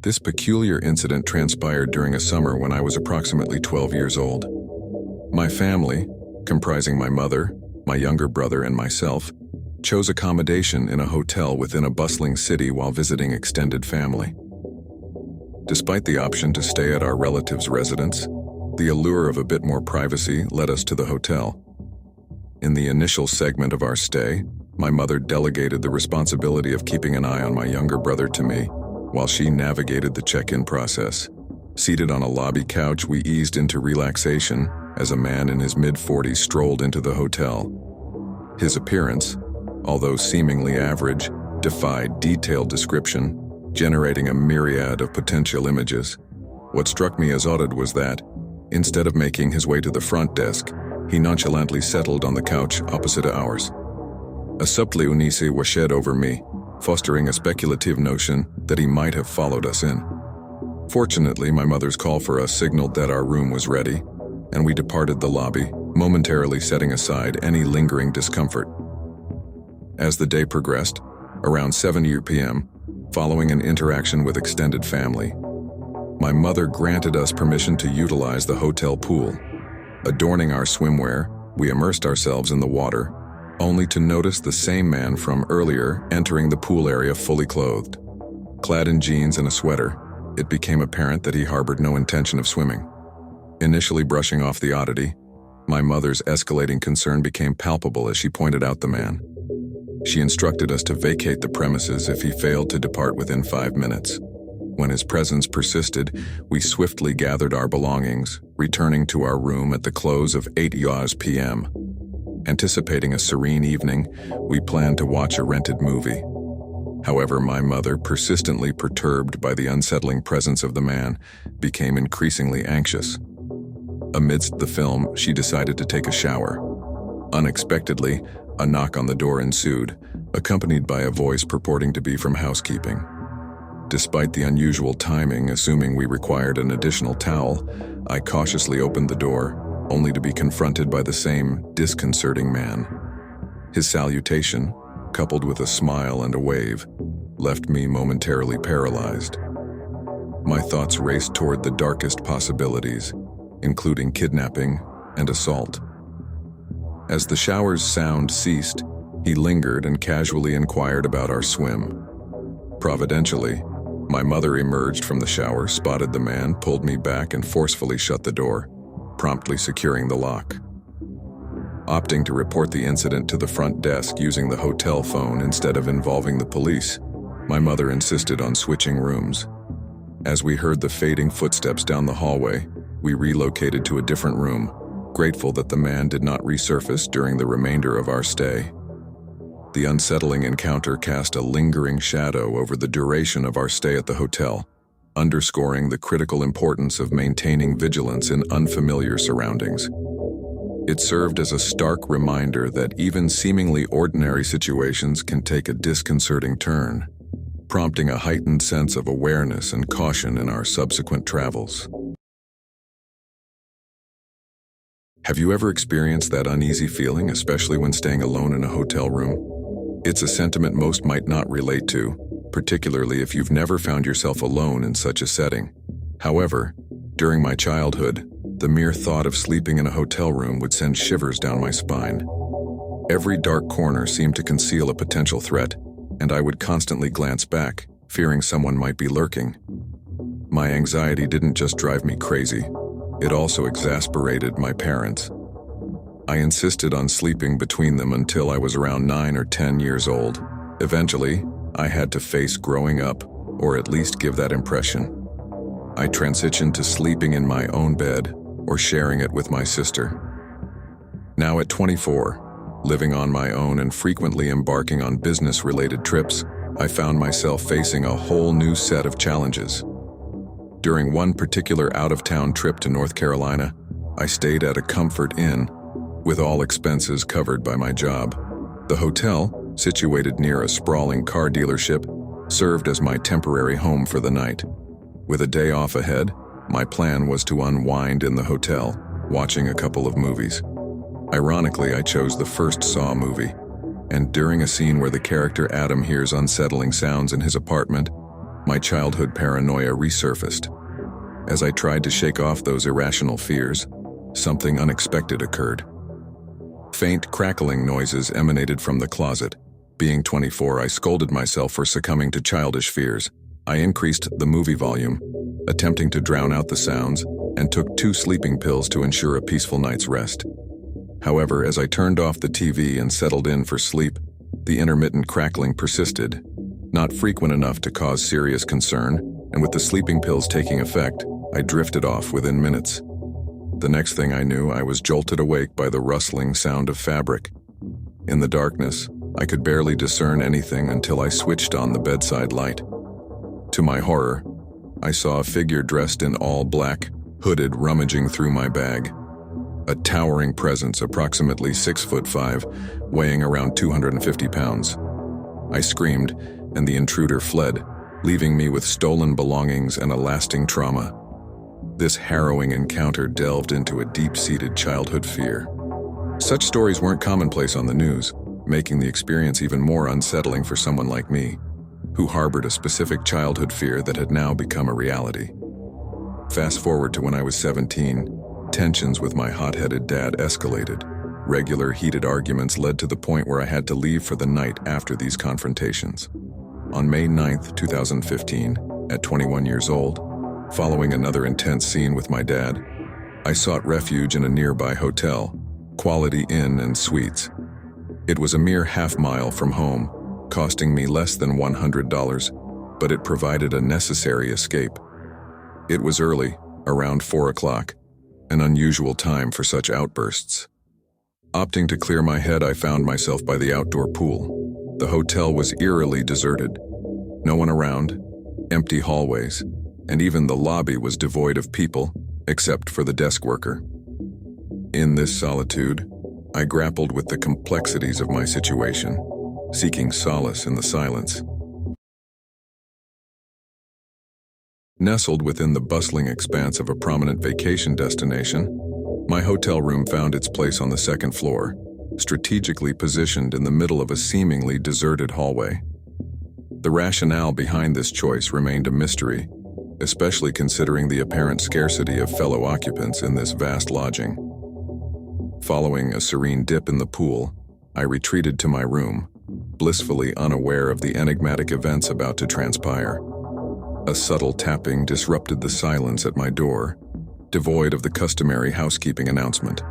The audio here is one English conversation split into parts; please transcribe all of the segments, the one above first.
This peculiar incident transpired during a summer when I was approximately 12 years old. My family, comprising my mother, my younger brother, and myself, chose accommodation in a hotel within a bustling city while visiting extended family. Despite the option to stay at our relative's residence, the allure of a bit more privacy led us to the hotel. In the initial segment of our stay, my mother delegated the responsibility of keeping an eye on my younger brother to me, while she navigated the check-in process. Seated on a lobby couch, we eased into relaxation as a man in his mid-40s strolled into the hotel. His appearance, although seemingly average, defied detailed description, generating a myriad of potential images. What struck me as odd was that, instead of making his way to the front desk, he nonchalantly settled on the couch opposite ours. A subtle unease was shed over me, fostering a speculative notion that he might have followed us in. Fortunately, my mother's call for us signaled that our room was ready, and we departed the lobby, momentarily setting aside any lingering discomfort. As the day progressed, around 7 p.m., following an interaction with extended family, my mother granted us permission to utilize the hotel pool. Adorning our swimwear, we immersed ourselves in the water, only to notice the same man from earlier entering the pool area fully clothed. Clad in jeans and a sweater, it became apparent that he harbored no intention of swimming. Initially brushing off the oddity, my mother's escalating concern became palpable as she pointed out the man. She instructed us to vacate the premises if he failed to depart within 5 minutes. When his presence persisted, we swiftly gathered our belongings, returning to our room at the close of 8 p.m. Anticipating a serene evening, we planned to watch a rented movie. However, my mother, persistently perturbed by the unsettling presence of the man, became increasingly anxious. Amidst the film, she decided to take a shower. Unexpectedly, a knock on the door ensued, accompanied by a voice purporting to be from housekeeping. Despite the unusual timing, assuming we required an additional towel, I cautiously opened the door, only to be confronted by the same disconcerting man. His salutation, coupled with a smile and a wave, left me momentarily paralyzed. My thoughts raced toward the darkest possibilities, including kidnapping and assault. As the shower's sound ceased, he lingered and casually inquired about our swim. Providentially, my mother emerged from the shower, spotted the man, pulled me back, and forcefully shut the door, promptly securing the lock. Opting to report the incident to the front desk using the hotel phone instead of involving the police, my mother insisted on switching rooms. As we heard the fading footsteps down the hallway, we relocated to a different room, grateful that the man did not resurface during the remainder of our stay. The unsettling encounter cast a lingering shadow over the duration of our stay at the hotel, underscoring the critical importance of maintaining vigilance in unfamiliar surroundings. It served as a stark reminder that even seemingly ordinary situations can take a disconcerting turn, prompting a heightened sense of awareness and caution in our subsequent travels. Have you ever experienced that uneasy feeling, especially when staying alone in a hotel room? It's a sentiment most might not relate to, particularly if you've never found yourself alone in such a setting. However, during my childhood, the mere thought of sleeping in a hotel room would send shivers down my spine. Every dark corner seemed to conceal a potential threat, and I would constantly glance back, fearing someone might be lurking. My anxiety didn't just drive me crazy, it also exasperated my parents. I insisted on sleeping between them until I was around 9 or 10 years old. Eventually, I had to face growing up, or at least give that impression. I transitioned to sleeping in my own bed or sharing it with my sister. Now at 24, living on my own and frequently embarking on business-related trips, I found myself facing a whole new set of challenges. During one particular out-of-town trip to North Carolina, I stayed at a Comfort Inn, with all expenses covered by my job. The hotel, situated near a sprawling car dealership, served as my temporary home for the night. With a day off ahead, my plan was to unwind in the hotel, watching a couple of movies. Ironically, I chose the first Saw movie, and during a scene where the character Adam hears unsettling sounds in his apartment, my childhood paranoia resurfaced. As I tried to shake off those irrational fears, something unexpected occurred. Faint crackling noises emanated from the closet. Being 24, I scolded myself for succumbing to childish fears. I increased the movie volume, attempting to drown out the sounds, and took 2 sleeping pills to ensure a peaceful night's rest. However, as I turned off the TV and settled in for sleep, the intermittent crackling persisted, not frequent enough to cause serious concern, and with the sleeping pills taking effect, I drifted off within minutes. The next thing I knew, I was jolted awake by the rustling sound of fabric. In the darkness, I could barely discern anything until I switched on the bedside light. To my horror, I saw a figure dressed in all black, hooded, rummaging through my bag. A towering presence, approximately 6'5", weighing around 250 pounds. I screamed, and the intruder fled, leaving me with stolen belongings and a lasting trauma. This harrowing encounter delved into a deep-seated childhood fear. Such stories weren't commonplace on the news, making the experience even more unsettling for someone like me, who harbored a specific childhood fear that had now become a reality. Fast forward to when I was 17, tensions with my hot-headed dad escalated. Regular heated arguments led to the point where I had to leave for the night after these confrontations. On May 9, 2015, at 21 years old, following another intense scene with my dad, I sought refuge in a nearby hotel, Quality Inn and Suites. It was a mere half-mile from home, costing me less than $100, but it provided a necessary escape. It was early, around 4 o'clock, an unusual time for such outbursts. Opting to clear my head, I found myself by the outdoor pool. The hotel was eerily deserted. No one around, empty hallways, and even the lobby was devoid of people, except for the desk worker. In this solitude, I grappled with the complexities of my situation, seeking solace in the silence. Nestled within the bustling expanse of a prominent vacation destination, my hotel room found its place on the second floor, strategically positioned in the middle of a seemingly deserted hallway. The rationale behind this choice remained a mystery, especially considering the apparent scarcity of fellow occupants in this vast lodging. Following a serene dip in the pool, I retreated to my room, blissfully unaware of the enigmatic events about to transpire. A subtle tapping disrupted the silence at my door, devoid of the customary housekeeping announcement.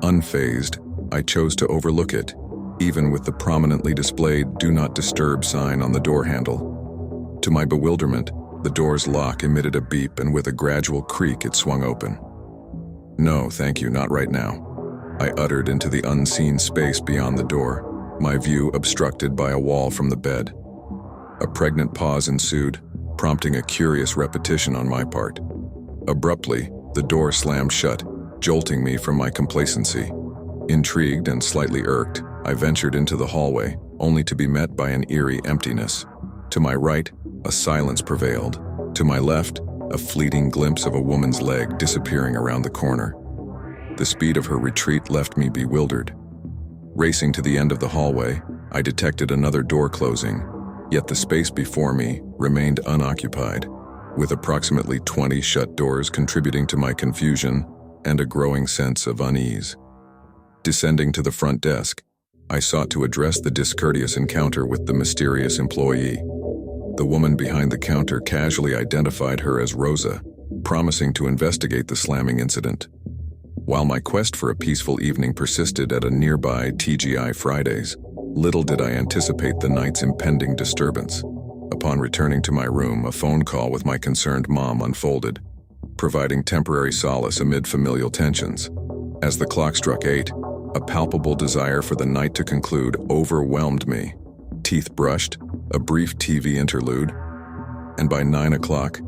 Unfazed, I chose to overlook it, even with the prominently displayed "Do Not Disturb" sign on the door handle. To my bewilderment, the door's lock emitted a beep, and with a gradual creak it swung open. "No, thank you, not right now," I uttered into the unseen space beyond the door, my view obstructed by a wall from the bed. A pregnant pause ensued, prompting a curious repetition on my part. Abruptly, the door slammed shut, jolting me from my complacency. Intrigued and slightly irked, I ventured into the hallway, only to be met by an eerie emptiness. To my right, a silence prevailed. To my left, a fleeting glimpse of a woman's leg disappearing around the corner. The speed of her retreat left me bewildered. Racing to the end of the hallway, I detected another door closing, yet the space before me remained unoccupied, with approximately 20 shut doors contributing to my confusion and a growing sense of unease. Descending to the front desk, I sought to address the discourteous encounter with the mysterious employee. The woman behind the counter casually identified her as Rosa, promising to investigate the slamming incident. While my quest for a peaceful evening persisted at a nearby TGI Fridays, little did I anticipate the night's impending disturbance. Upon returning to my room, a phone call with my concerned mom unfolded, providing temporary solace amid familial tensions. As the clock struck 8, a palpable desire for the night to conclude overwhelmed me. Teeth brushed, a brief TV interlude, and by 9 o'clock,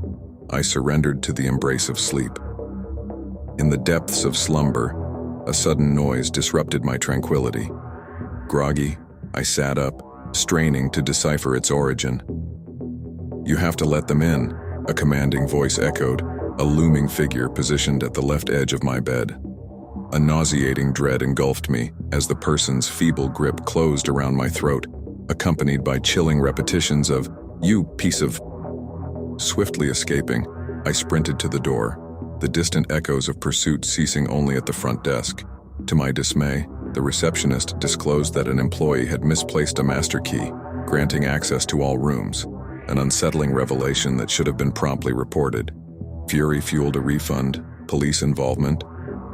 I surrendered to the embrace of sleep. In the depths of slumber, a sudden noise disrupted my tranquility. Groggy, I sat up, straining to decipher its origin. "You have to let them in," a commanding voice echoed, a looming figure positioned at the left edge of my bed. A nauseating dread engulfed me as the person's feeble grip closed around my throat, accompanied by chilling repetitions of "You piece of..." Swiftly escaping, I sprinted to the door, the distant echoes of pursuit ceasing only at the front desk. To my dismay, the receptionist disclosed that an employee had misplaced a master key, granting access to all rooms, an unsettling revelation that should have been promptly reported. Fury fueled a refund, police involvement,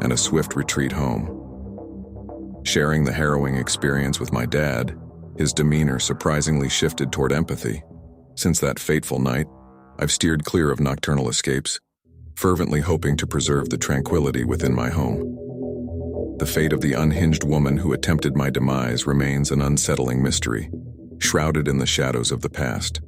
and a swift retreat home. Sharing the harrowing experience with my dad, his demeanor surprisingly shifted toward empathy. Since that fateful night, I've steered clear of nocturnal escapes, fervently hoping to preserve the tranquility within my home. The fate of the unhinged woman who attempted my demise remains an unsettling mystery, shrouded in the shadows of the past.